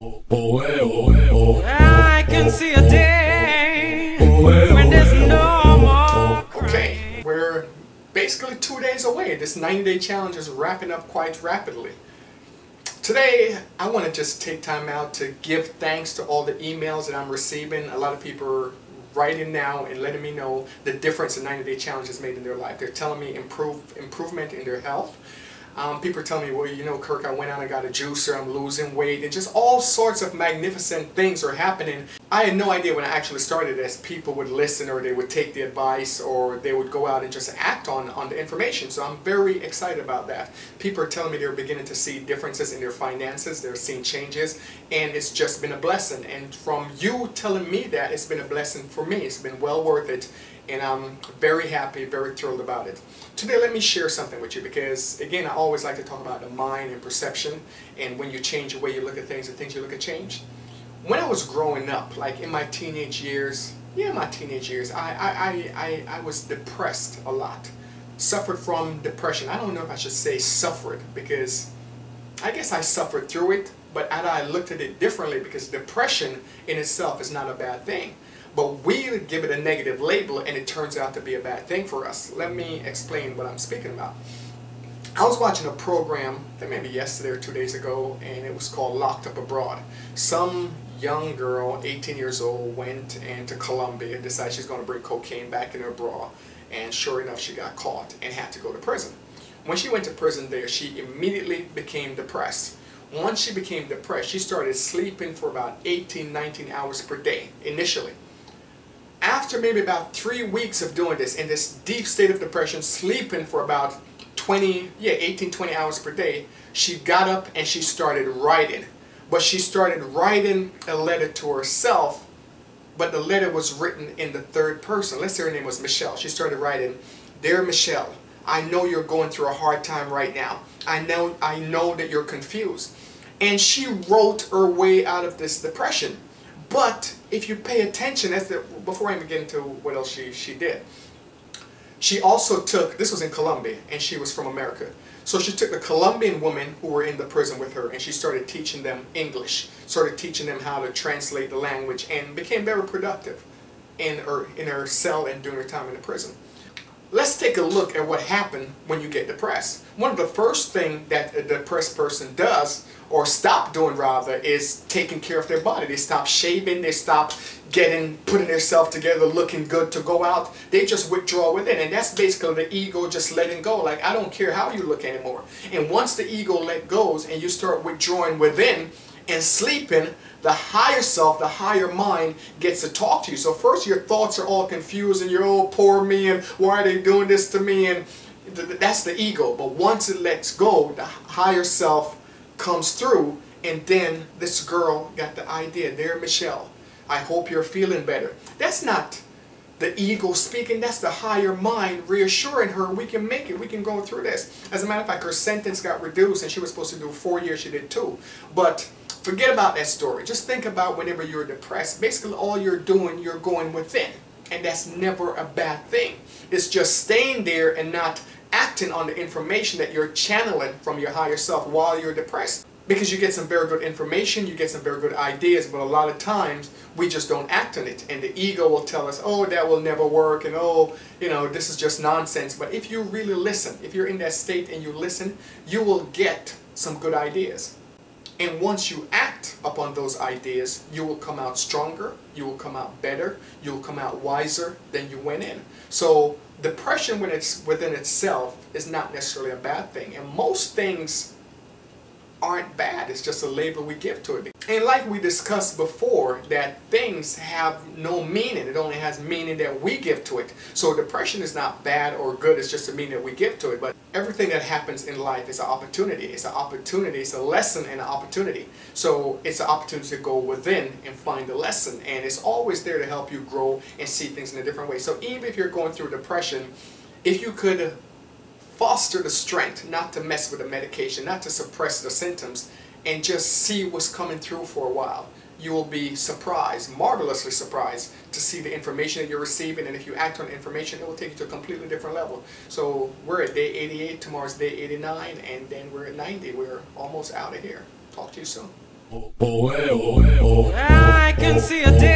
I can see a day when there's no more crying. Okay, we're basically 2 days away. This 90-day challenge is wrapping up quite rapidly. Today, I want to just take time out to give thanks to all the emails that I'm receiving. A lot of people are writing now and letting me know the difference the 90-day challenge has made in their life. They're telling me improvement in their health. People are telling me, well, you know, Kirk, I went out and got a juicer, I'm losing weight, and just all sorts of magnificent things are happening. I had no idea when I actually started this, people would listen or they would take the advice or they would go out and just act on the information. So I'm very excited about that. People are telling me they're beginning to see differences in their finances, they're seeing changes, and it's just been a blessing. And from you telling me that, it's been a blessing for me. It's been well worth it. And I'm very happy, very thrilled about it. Today, let me share something with you because, again, I always like to talk about the mind and perception, and when you change the way you look at things, the things you look at change. When I was growing up, like in my teenage years, I was depressed a lot. Suffered from depression. I don't know if I should say suffered, because I guess I suffered through it, but I looked at it differently because depression in itself is not a bad thing. But we give it a negative label and it turns out to be a bad thing for us. Let me explain what I'm speaking about. I was watching a program, I think maybe yesterday or 2 days ago, and it was called Locked Up Abroad. Some young girl, 18 years old, went into Colombia and decided she's going to bring cocaine back in her bra. And sure enough, she got caught and had to go to prison. When she went to prison there, she immediately became depressed. Once she became depressed, she started sleeping for about 18, 19 hours per day initially. After maybe about 3 weeks of doing this, in this deep state of depression, sleeping for about 18, 20 hours per day, she got up and she started writing. But she started writing a letter to herself, but the letter was written in the third person. Let's say her name was Michelle. She started writing, "Dear Michelle, I know you're going through a hard time right now. I know that you're confused." And she wrote her way out of this depression. But if you pay attention, before I even get into what else she did, she also took, this was in Colombia, and she was from America. So she took the Colombian women who were in the prison with her, and she started teaching them English, started teaching them how to translate the language, and became very productive in her cell and during her time in the prison. Let's take a look at what happened when you get depressed. One of the first things that a depressed person does, or stop doing rather, is taking care of their body. They stop shaving, they stop putting themselves together, looking good to go out. They just withdraw within, and that's basically the ego just letting go. Like, I don't care how you look anymore. And once the ego let goes and you start withdrawing within and sleeping, the higher self, the higher mind gets to talk to you. So first your thoughts are all confused and you're, oh, poor me, and why are they doing this to me? And that's the ego. But once it lets go, the higher self comes through, and then this girl got the idea, "Dear Michelle, I hope you're feeling better." That's not the ego speaking, that's the higher mind reassuring her, we can make it, we can go through this. As a matter of fact, her sentence got reduced and she was supposed to do 4 years, she did 2. But forget about that story. Just think about whenever you're depressed, basically all you're doing, you're going within. And that's never a bad thing. It's just staying there and not acting on the information that you're channeling from your higher self while you're depressed. Because you get some very good information, you get some very good ideas, but a lot of times we just don't act on it. And the ego will tell us, oh, that will never work, and oh, you know, this is just nonsense. But if you really listen, if you're in that state and you listen, you will get some good ideas. And once you act upon those ideas, you will come out stronger, you will come out better, you will come out wiser than you went in. So depression, when it's within itself, is not necessarily a bad thing. And most things aren't bad, it's just a label we give to it. And like we discussed before, that things have no meaning, it only has meaning that we give to it. So depression is not bad or good, it's just a meaning that we give to it. But everything that happens in life is an opportunity. It's an opportunity, it's a lesson and an opportunity. So it's an opportunity to go within and find the lesson, and it's always there to help you grow and see things in a different way. So even if you're going through depression, if you could foster the strength not to mess with the medication, not to suppress the symptoms, and just see what's coming through for a while, you will be surprised, marvelously surprised, to see the information that you're receiving. And if you act on the information, it will take you to a completely different level. So we're at day 88, tomorrow's day 89, and then we're at 90. We're almost out of here. Talk to you soon. I can see a day